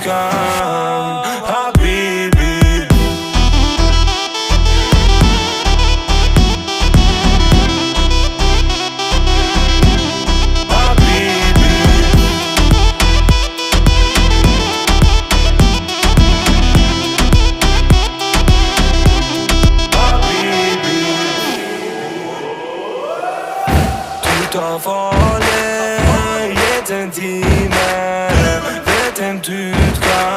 kan, habibi. Ta farlig, gitt en time. Vet hvem du kan.